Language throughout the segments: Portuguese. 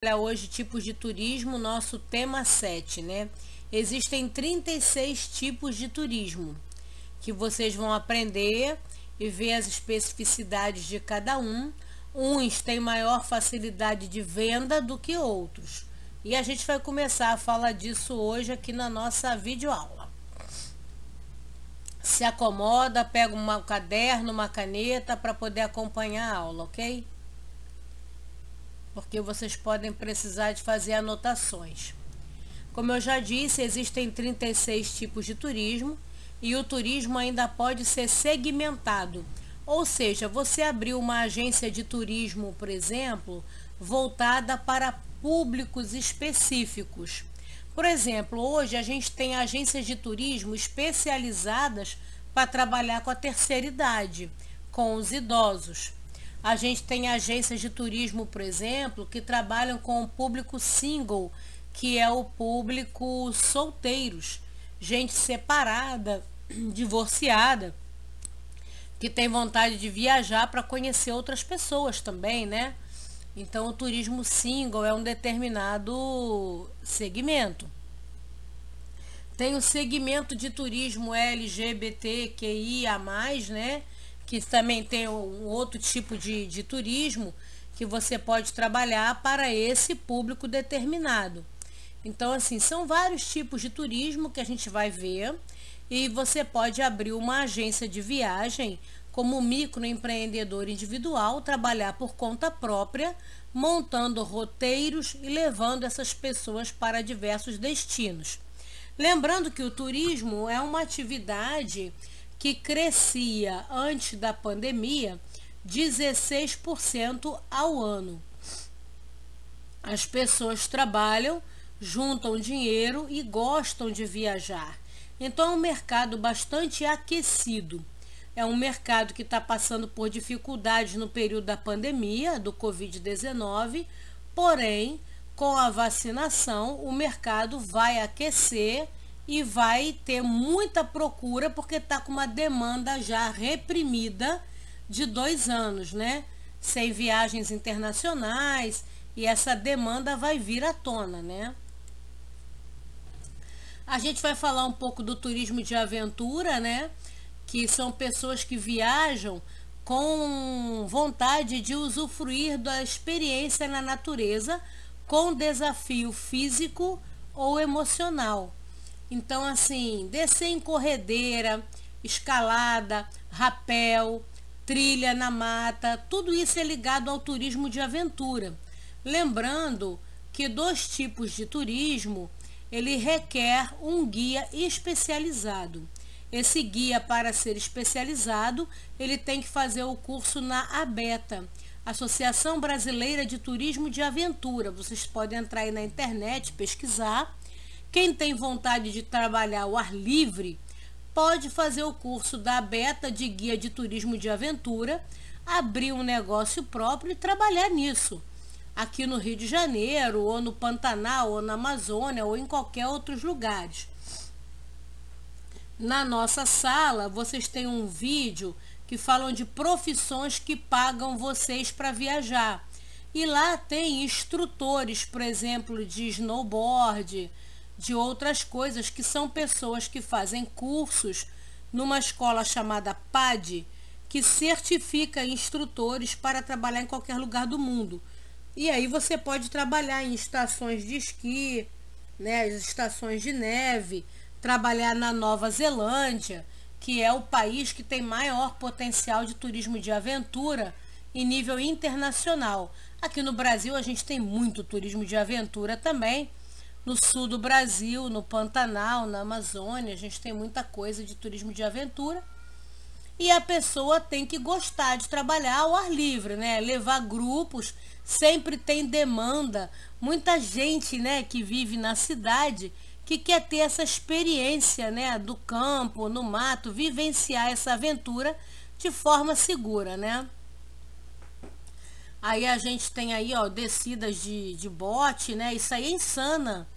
Hoje tipos de turismo, nosso tema 7, né? Existem 36 tipos de turismo que vocês vão aprender e ver as especificidades de cada um. Uns têm maior facilidade de venda do que outros. E a gente vai começar a falar disso hoje aqui na nossa videoaula. Se acomoda, pega um caderno, uma caneta para poder acompanhar a aula, ok? Porque vocês podem precisar de fazer anotações. Como eu já disse, existem 36 tipos de turismo e o turismo ainda pode ser segmentado. Ou seja, você abriu uma agência de turismo, por exemplo, voltada para públicos específicos. Por exemplo, hoje a gente tem agências de turismo especializadas para trabalhar com a terceira idade, com os idosos. A gente tem agências de turismo, por exemplo, que trabalham com o público single, que é o público solteiros, gente separada, divorciada, que tem vontade de viajar para conhecer outras pessoas também, né? Então, o turismo single é um determinado segmento. Tem o segmento de turismo LGBTQIA+, né? Que também tem um outro tipo de turismo que você pode trabalhar para esse público determinado. Então, assim, são vários tipos de turismo que a gente vai ver e você pode abrir uma agência de viagem como microempreendedor individual, trabalhar por conta própria, montando roteiros e levando essas pessoas para diversos destinos. Lembrando que o turismo é uma atividade que crescia antes da pandemia 16% ao ano. As pessoas trabalham, juntam dinheiro e gostam de viajar. Então é um mercado bastante aquecido. É um mercado que está passando por dificuldades no período da pandemia, do Covid-19, porém, com a vacinação, o mercado vai aquecer e vai ter muita procura porque está com uma demanda já reprimida de 2 anos, né? Sem viagens internacionais, e essa demanda vai vir à tona, né? A gente vai falar um pouco do turismo de aventura, né? Que são pessoas que viajam com vontade de usufruir da experiência na natureza com desafio físico ou emocional. Então, assim, descer em corredeira, escalada, rapel, trilha na mata, tudo isso é ligado ao turismo de aventura. Lembrando que 2 tipos de turismo, ele requer um guia especializado. Esse guia, para ser especializado, ele tem que fazer o curso na ABETA, Associação Brasileira de Turismo de Aventura. Vocês podem entrar aí na internet, pesquisar. Quem tem vontade de trabalhar ao ar livre, pode fazer o curso da ABETA de Guia de Turismo de Aventura, abrir um negócio próprio e trabalhar nisso. Aqui no Rio de Janeiro, ou no Pantanal, ou na Amazônia, ou em qualquer outros lugares. Na nossa sala, vocês têm um vídeo que falam de profissões que pagam vocês para viajar. E lá tem instrutores, por exemplo, de snowboard, de outras coisas, que são pessoas que fazem cursos numa escola chamada PAD, que certifica instrutores para trabalhar em qualquer lugar do mundo. E aí você pode trabalhar em estações de esqui, né, as estações de neve, trabalhar na Nova Zelândia, que é o país que tem maior potencial de turismo de aventura em nível internacional. Aqui no Brasil a gente tem muito turismo de aventura também. No sul do Brasil, no Pantanal, na Amazônia, a gente tem muita coisa de turismo de aventura. E a pessoa tem que gostar de trabalhar ao ar livre, né? Levar grupos, sempre tem demanda. Muita gente, né, que vive na cidade, que quer ter essa experiência, né, do campo, no mato, vivenciar essa aventura de forma segura, né? Aí a gente tem aí, ó, descidas de bote, né? Isso aí é insana,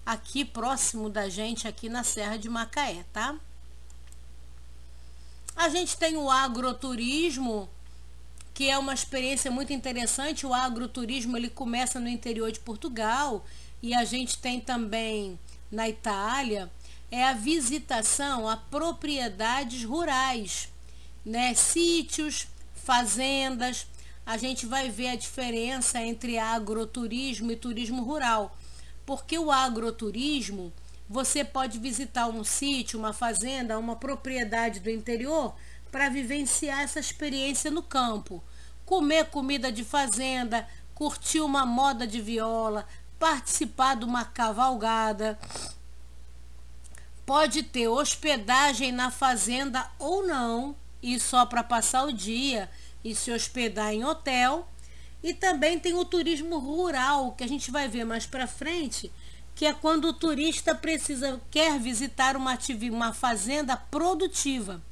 aqui próximo da gente, aqui na Serra de Macaé, tá? A gente tem o agroturismo, que é uma experiência muito interessante. O agroturismo ele começa no interior de Portugal e a gente tem também na Itália, é a visitação a propriedades rurais, né? Sítios, fazendas. A gente vai ver a diferença entre agroturismo e turismo rural, porque o agroturismo, você pode visitar um sítio, uma fazenda, uma propriedade do interior para vivenciar essa experiência no campo, comer comida de fazenda, curtir uma moda de viola, participar de uma cavalgada. Pode ter hospedagem na fazenda ou não, e só para passar o dia e se hospedar em hotel. E também tem o turismo rural, que a gente vai ver mais para frente, que é quando o turista quer visitar uma fazenda produtiva,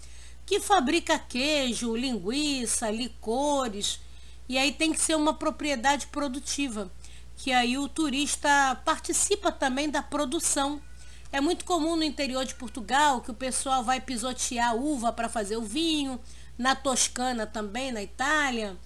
que fabrica queijo, linguiça, licores, e aí tem que ser uma propriedade produtiva, que aí o turista participa também da produção. É muito comum no interior de Portugal que o pessoal vai pisotear uva para fazer o vinho, na Toscana também, na Itália.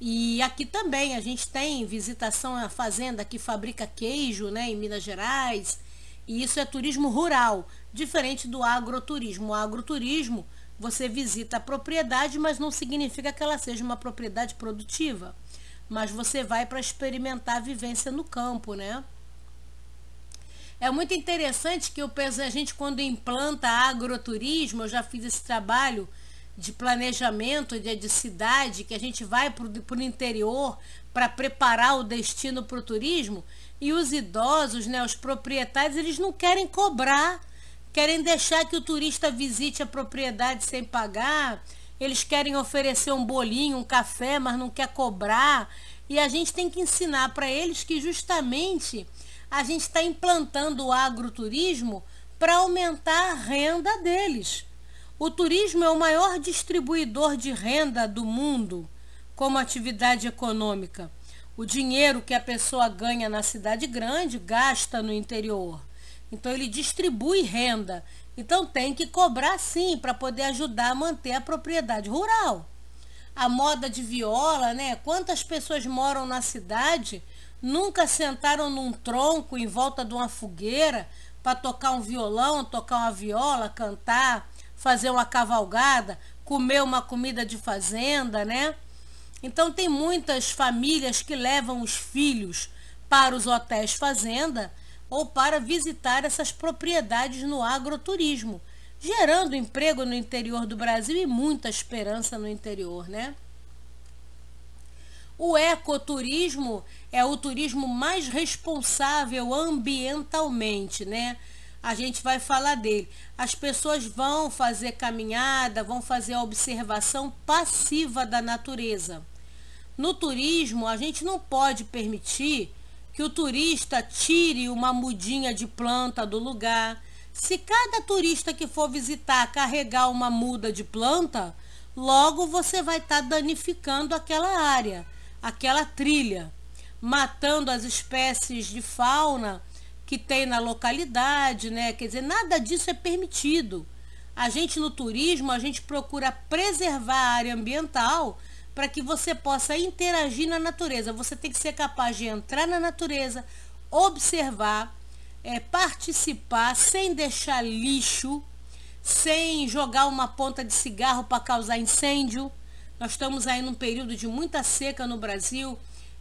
E aqui também a gente tem visitação à fazenda que fabrica queijo, né, em Minas Gerais. E isso é turismo rural, diferente do agroturismo. O agroturismo, você visita a propriedade, mas não significa que ela seja uma propriedade produtiva. Mas você vai para experimentar a vivência no campo, né? É muito interessante que a gente, quando implanta agroturismo, eu já fiz esse trabalho de planejamento de cidade, que a gente vai para o interior para preparar o destino para o turismo, e os idosos, né, os proprietários, eles não querem cobrar, querem deixar que o turista visite a propriedade sem pagar, eles querem oferecer um bolinho, um café, mas não quer cobrar, e a gente tem que ensinar para eles que justamente a gente está implantando o agroturismo para aumentar a renda deles. O turismo é o maior distribuidor de renda do mundo como atividade econômica. O dinheiro que a pessoa ganha na cidade grande gasta no interior. Então ele distribui renda. Então tem que cobrar sim para poder ajudar a manter a propriedade rural. A moda de viola, né? Quantas pessoas moram na cidade, nunca sentaram num tronco em volta de uma fogueira para tocar um violão, tocar uma viola, cantar, fazer uma cavalgada, comer uma comida de fazenda, né? Então tem muitas famílias que levam os filhos para os hotéis fazenda ou para visitar essas propriedades no agroturismo, gerando emprego no interior do Brasil e muita esperança no interior, né? O ecoturismo é o turismo mais responsável ambientalmente, né? A gente vai falar dele. As pessoas vão fazer caminhada, vão fazer a observação passiva da natureza. No turismo, a gente não pode permitir que o turista tire uma mudinha de planta do lugar. Se cada turista que for visitar carregar uma muda de planta, logo você vai estar danificando aquela área, aquela trilha, matando as espécies de fauna que tem na localidade, né? Quer dizer, nada disso é permitido. A gente no turismo, a gente procura preservar a área ambiental para que você possa interagir na natureza. Você tem que ser capaz de entrar na natureza, observar, participar sem deixar lixo, sem jogar uma ponta de cigarro para causar incêndio. Nós estamos aí num período de muita seca no Brasil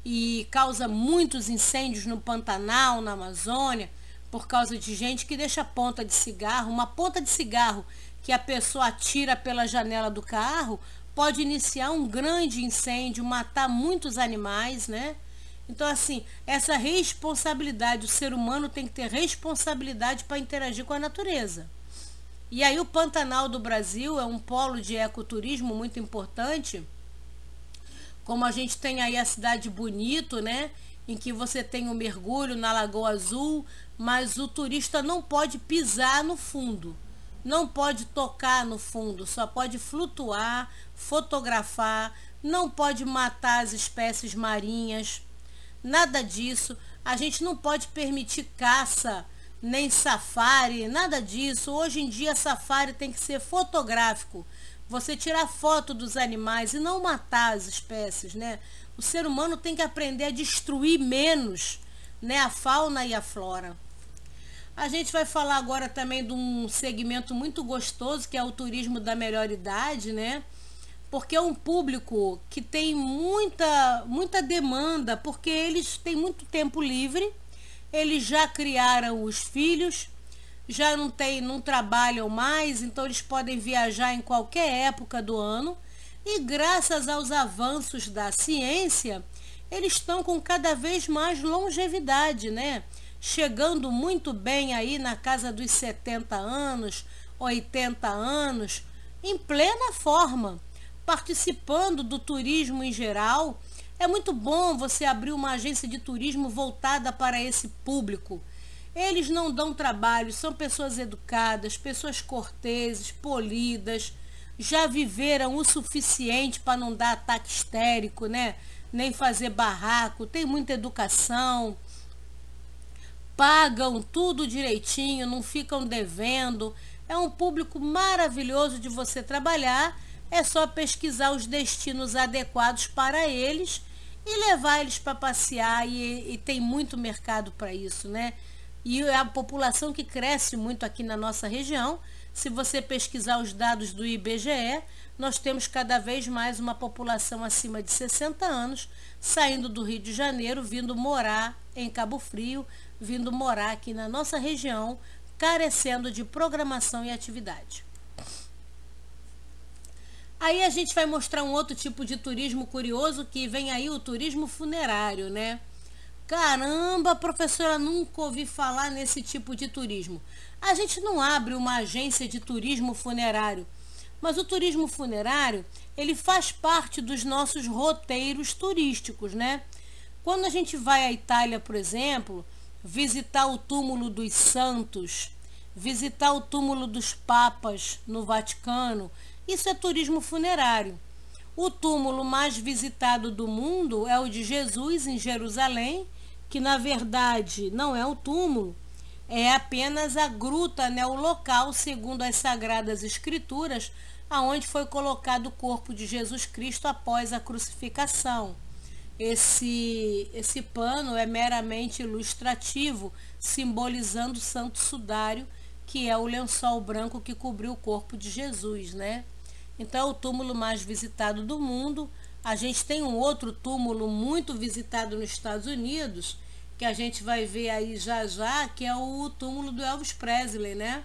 e causa muitos incêndios no Pantanal, na Amazônia, por causa de gente que deixa ponta de cigarro. Uma ponta de cigarro que a pessoa atira pela janela do carro pode iniciar um grande incêndio, matar muitos animais, né? Então, assim, essa responsabilidade, o ser humano tem que ter responsabilidade para interagir com a natureza. E aí o Pantanal do Brasil é um polo de ecoturismo muito importante. Como a gente tem aí a cidade Bonito, né? Em que você tem um mergulho na Lagoa Azul, mas o turista não pode pisar no fundo, não pode tocar no fundo, só pode flutuar, fotografar, não pode matar as espécies marinhas, nada disso. A gente não pode permitir caça, nem safari, nada disso. Hoje em dia safari tem que ser fotográfico, você tirar foto dos animais e não matar as espécies, né? O ser humano tem que aprender a destruir menos, né, a fauna e a flora. A gente vai falar agora também de um segmento muito gostoso, que é o turismo da melhor idade, né? Porque é um público que tem muita demanda, porque eles têm muito tempo livre, eles já criaram os filhos, já não trabalham mais, então eles podem viajar em qualquer época do ano. E graças aos avanços da ciência, eles estão com cada vez mais longevidade, né? Chegando muito bem aí na casa dos 70 anos, 80 anos, em plena forma, participando do turismo em geral. É muito bom você abrir uma agência de turismo voltada para esse público. Eles não dão trabalho, são pessoas educadas, pessoas corteses, polidas, já viveram o suficiente para não dar ataque histérico, né? Nem fazer barraco, tem muita educação, pagam tudo direitinho, não ficam devendo. É um público maravilhoso de você trabalhar. É só pesquisar os destinos adequados para eles e levar eles para passear, e tem muito mercado para isso, né? E é a população que cresce muito aqui na nossa região. Se você pesquisar os dados do IBGE, nós temos cada vez mais uma população acima de 60 anos saindo do Rio de Janeiro, vindo morar em Cabo Frio, vindo morar aqui na nossa região, carecendo de programação e atividade. Aí a gente vai mostrar um outro tipo de turismo curioso, que vem aí, o turismo funerário, né? Caramba, professora, nunca ouvi falar nesse tipo de turismo. A gente não abre uma agência de turismo funerário, mas o turismo funerário, ele faz parte dos nossos roteiros turísticos, né? Quando a gente vai à Itália, por exemplo, visitar o túmulo dos santos, visitar o túmulo dos papas no Vaticano, isso é turismo funerário. O túmulo mais visitado do mundo é o de Jesus, em Jerusalém, que na verdade não é um túmulo, é apenas a gruta, né, o local, segundo as Sagradas Escrituras, aonde foi colocado o corpo de Jesus Cristo após a crucificação. Esse pano é meramente ilustrativo, simbolizando o santo sudário, que é o lençol branco que cobriu o corpo de Jesus, né? Então, é o túmulo mais visitado do mundo. A gente tem um outro túmulo muito visitado nos Estados Unidos, que a gente vai ver aí já já, que é o túmulo do Elvis Presley, né?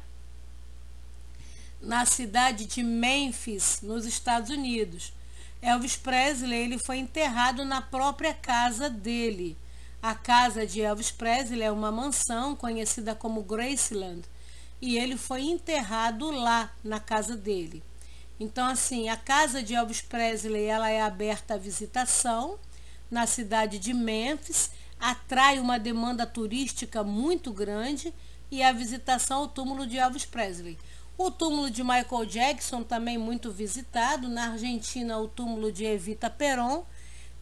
Na cidade de Memphis, nos Estados Unidos. Elvis Presley, ele foi enterrado na própria casa dele. A casa de Elvis Presley é uma mansão conhecida como Graceland, e ele foi enterrado lá na casa dele. Então, assim, a casa de Elvis Presley, ela é aberta à visitação na cidade de Memphis, atrai uma demanda turística muito grande, e a visitação ao túmulo de Elvis Presley. O túmulo de Michael Jackson também muito visitado. Na Argentina, o túmulo de Evita Peron,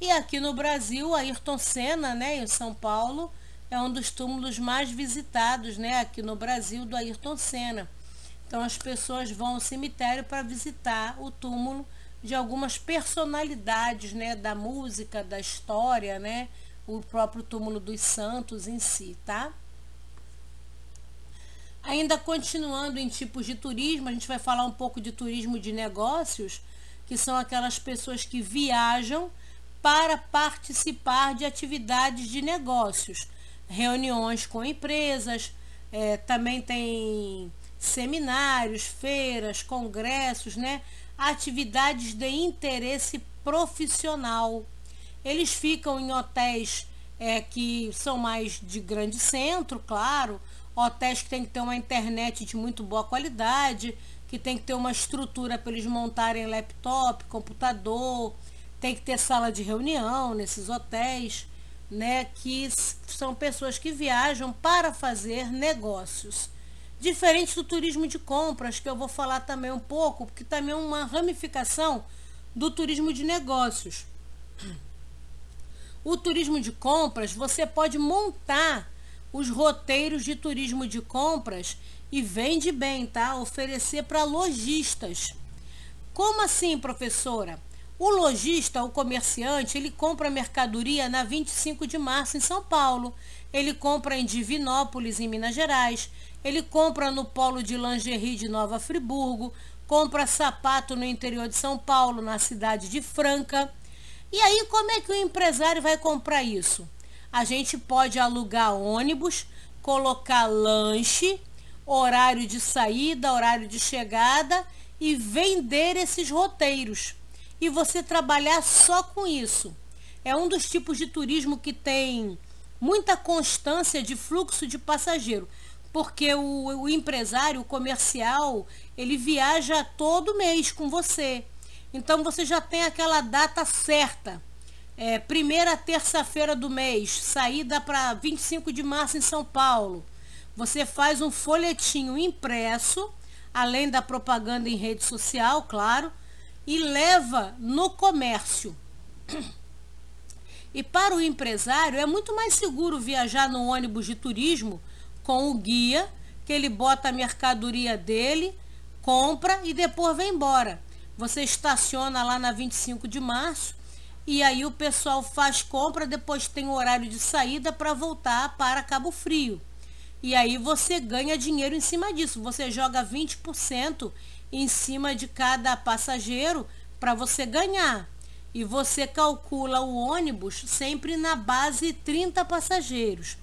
e aqui no Brasil, Ayrton Senna, né, em São Paulo, é um dos túmulos mais visitados, né, aqui no Brasil, do Ayrton Senna. Então as pessoas vão ao cemitério para visitar o túmulo de algumas personalidades, né, da música, da história, né, o próprio túmulo dos santos em si, tá? Ainda continuando em tipos de turismo, a gente vai falar um pouco de turismo de negócios, que são aquelas pessoas que viajam para participar de atividades de negócios, reuniões com empresas, também tem seminários, feiras, congressos, né? Atividades de interesse profissional. Eles ficam em hotéis que são mais de grande centro, claro, hotéis que tem que ter uma internet de muito boa qualidade, que tem que ter uma estrutura para eles montarem laptop, computador, tem que ter sala de reunião nesses hotéis, né? Que são pessoas que viajam para fazer negócios. Diferente do turismo de compras, que eu vou falar também um pouco, porque também é uma ramificação do turismo de negócios. O turismo de compras, você pode montar os roteiros de turismo de compras e vende bem, tá? Oferecer para lojistas. Como assim, professora? O lojista, o comerciante, ele compra mercadoria na 25 de março em São Paulo, ele compra em Divinópolis, em Minas Gerais, ele compra no polo de lingerie de Nova Friburgo, compra sapato no interior de São Paulo, na cidade de Franca. E aí, como é que o empresário vai comprar isso? A gente pode alugar ônibus, colocar lanche, horário de saída, horário de chegada e vender esses roteiros. E você trabalhar só com isso. É um dos tipos de turismo que tem muita constância de fluxo de passageiro, porque o empresário, o comercial, ele viaja todo mês com você. Então você já tem aquela data certa. Primeira terça-feira do mês, saída para 25 de março em São Paulo. Você faz um folhetinho impresso, além da propaganda em rede social, claro, e leva no comércio. E para o empresário é muito mais seguro viajar no ônibus de turismo com o guia, que ele bota a mercadoria dele, compra e depois vem embora. Você estaciona lá na 25 de março e aí o pessoal faz compra, depois tem o horário de saída para voltar para Cabo Frio. E aí você ganha dinheiro em cima disso. Você joga 20% em cima de cada passageiro para você ganhar. E você calcula o ônibus sempre na base 30 passageiros.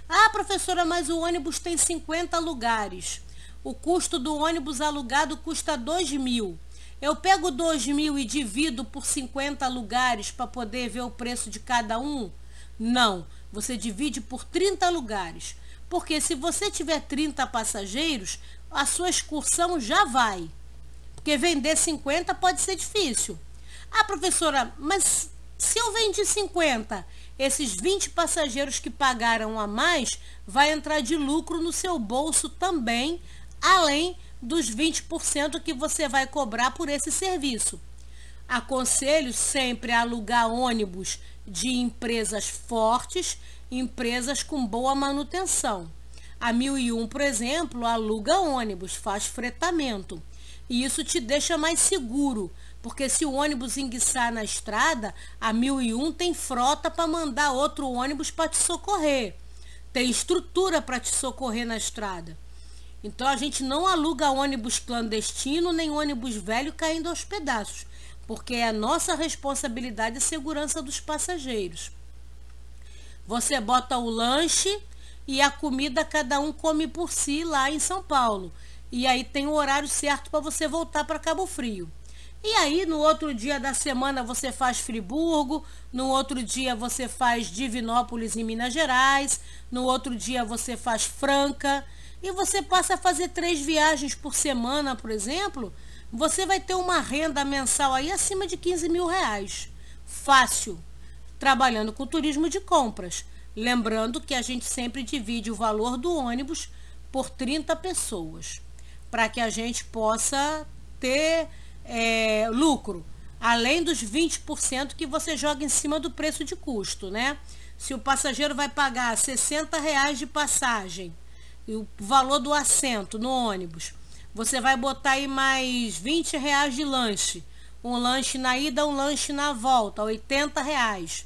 Ah, professora, mas o ônibus tem 50 lugares. O custo do ônibus alugado custa 2.000. Eu pego 2.000 e divido por 50 lugares para poder ver o preço de cada um? Não, você divide por 30 lugares. Porque se você tiver 30 passageiros, a sua excursão já vai. Porque vender 50 pode ser difícil. Ah, professora, mas se eu vendi 50, esses 20 passageiros que pagaram a mais vai entrar de lucro no seu bolso também, além dos 20% que você vai cobrar por esse serviço. Aconselho sempre a alugar ônibus de empresas fortes, empresas com boa manutenção. A 1001, por exemplo, aluga ônibus, faz fretamento. E isso te deixa mais seguro, porque se o ônibus enguiçar na estrada, a 1001 tem frota para mandar outro ônibus para te socorrer. Tem estrutura para te socorrer na estrada. Então a gente não aluga ônibus clandestino nem ônibus velho caindo aos pedaços, porque é a nossa responsabilidade e segurança dos passageiros. Você bota o lanche e a comida cada um come por si lá em São Paulo. E aí tem o horário certo para você voltar para Cabo Frio. E aí no outro dia da semana você faz Friburgo, no outro dia você faz Divinópolis em Minas Gerais, no outro dia você faz Franca, e você passa a fazer 3 viagens por semana, por exemplo, você vai ter uma renda mensal aí acima de 15 mil reais. Fácil, trabalhando com turismo de compras. Lembrando que a gente sempre divide o valor do ônibus por 30 pessoas, para que a gente possa ter lucro, além dos 20% que você joga em cima do preço de custo, né? Se o passageiro vai pagar R$60 de passagem, e o valor do assento no ônibus, você vai botar aí mais R$20 de lanche. Um lanche na ida, um lanche na volta, R$80.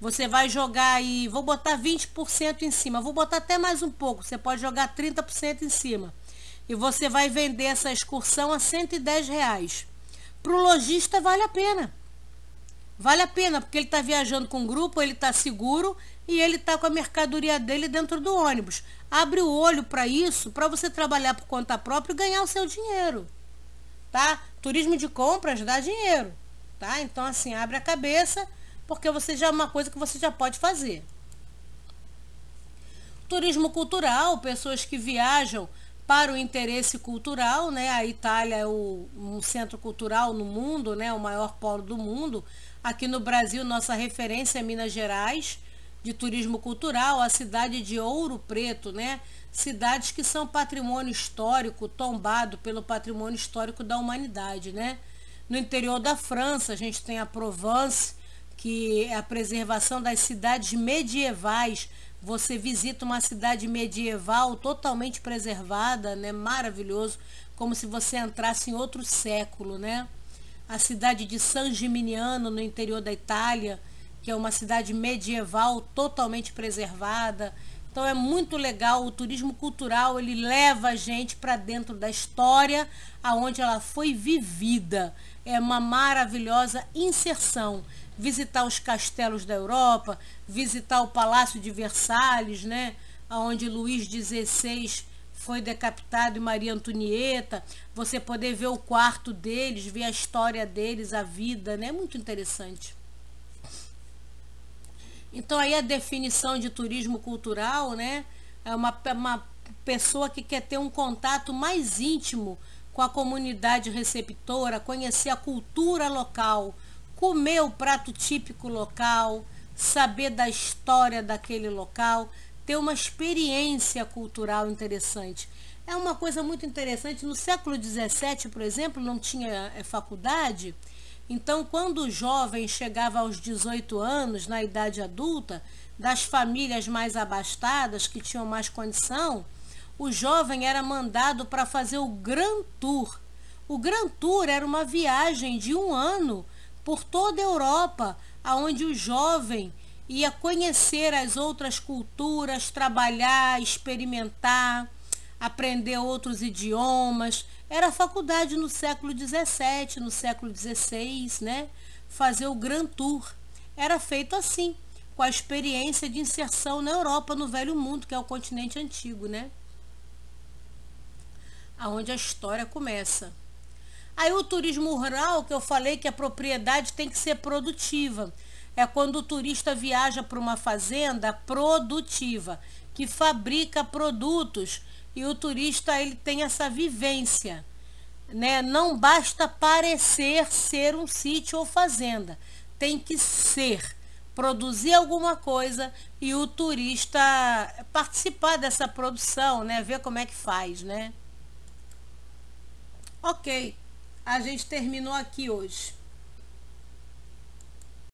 Você vai jogar aí, vou botar 20% em cima, vou botar até mais um pouco, você pode jogar 30% em cima. E você vai vender essa excursão a R$110. Para o lojista vale a pena. Vale a pena, porque ele está viajando com um grupo, ele está seguro e ele está com a mercadoria dele dentro do ônibus. Abre o olho para isso, para você trabalhar por conta própria e ganhar o seu dinheiro, tá? Turismo de compras dá dinheiro, tá? Então, assim, abre a cabeça, porque você já é uma coisa que você já pode fazer. Turismo cultural, pessoas que viajam para o interesse cultural, né? A Itália é um centro cultural no mundo, né? O maior polo do mundo. Aqui no Brasil, nossa referência é Minas Gerais, de turismo cultural, a cidade de Ouro Preto, né? Cidades que são patrimônio histórico, tombado pelo patrimônio histórico da humanidade, né? No interior da França, a gente tem a Provence, que é a preservação das cidades medievais. Você visita uma cidade medieval totalmente preservada, né? Maravilhoso, como se você entrasse em outro século, né? a cidade de San Gimignano, no interior da Itália, que é uma cidade medieval totalmente preservada. Então é muito legal, o turismo cultural, ele leva a gente para dentro da história aonde ela foi vivida. É uma maravilhosa inserção. Visitar os castelos da Europa, visitar o Palácio de Versalhes, né, onde Luís XVI foi decapitado e Maria Antonieta, você poder ver o quarto deles, ver a história deles, a vida, né, é muito interessante. Então aí a definição de turismo cultural, né, é uma pessoa que quer ter um contato mais íntimo com a comunidade receptora, conhecer a cultura local, comer o prato típico local, saber da história daquele local, ter uma experiência cultural interessante. É uma coisa muito interessante. No século XVII, por exemplo, não tinha faculdade. Então, quando o jovem chegava aos 18 anos, na idade adulta, das famílias mais abastadas, que tinham mais condição, o jovem era mandado para fazer o Grand Tour. O Grand Tour era uma viagem de 1 ano por toda a Europa, onde o jovem ia conhecer as outras culturas, trabalhar, experimentar, aprender outros idiomas. Era a faculdade no século XVII, no século XVI, né? Fazer o Grand Tour. Era feito assim, com a experiência de inserção na Europa, no Velho Mundo, que é o continente antigo, né? Aonde a história começa. Aí o turismo rural, que eu falei que a propriedade tem que ser produtiva. É quando o turista viaja para uma fazenda produtiva, que fabrica produtos, e o turista ele tem essa vivência, né? Não basta parecer ser um sítio ou fazenda, tem que ser, produzir alguma coisa e o turista participar dessa produção, né? Ver como é que faz, né? Ok, a gente terminou aqui hoje.